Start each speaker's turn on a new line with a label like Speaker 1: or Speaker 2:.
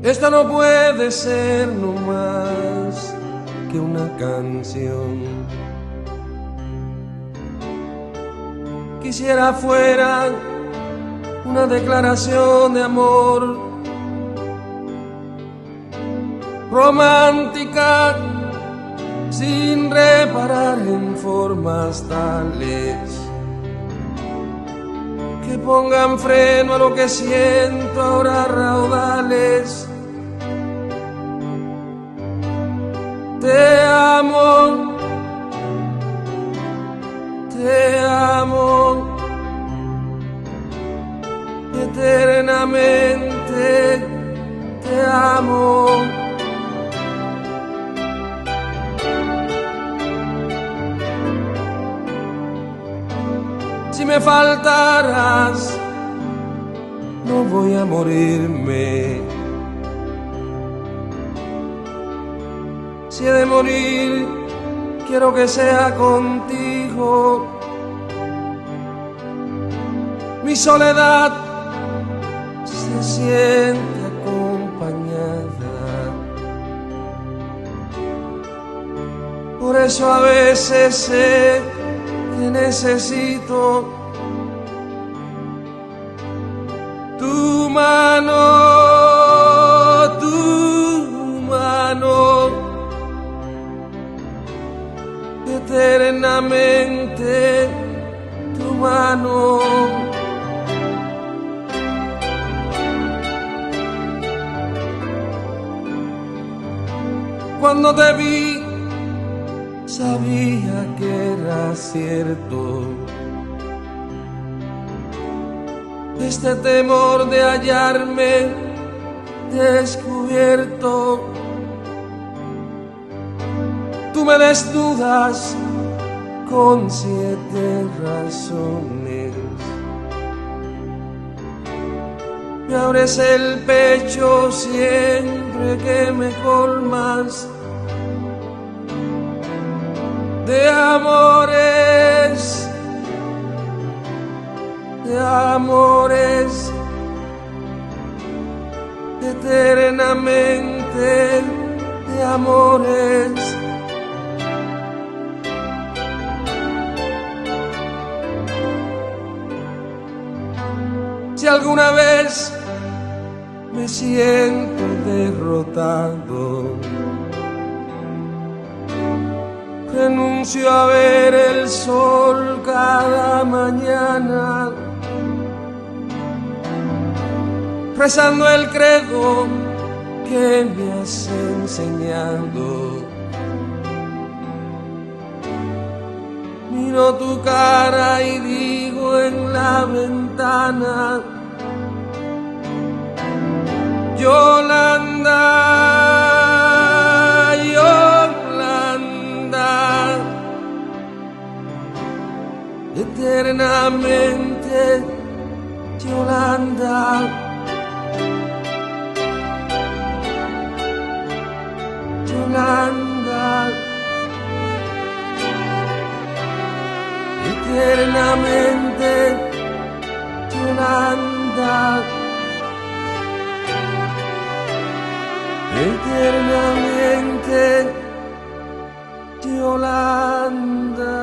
Speaker 1: Esta no puede ser no más que una canción. Quisiera fuera una declaración de amor romántica, sin reparar en formas tales que pongan freno a lo que siento ahora raudales. Te amo, eternamente te amo. Si me faltaras, no voy a morirme. Si he de morir, quiero que sea contigo. Mi soledad se siente acompañada. Por eso a veces sé que necesito tu mano, eternamente tu mano. Cuando te vi, sabía que era cierto este temor de hallarme descubierto. Tú me desnudas con 7 razones, me abres el pecho siempre que me colmas de amores, eternamente de amores. Si alguna vez me siento derrotado, renuncio a ver el sol cada mañana, rezando el credo que me has enseñado. Miro tu cara y digo en la ventana: Yolanda, Yolanda, eternamente Yolanda, Yolanda, eternamente Yolanda, eternamente Yolanda.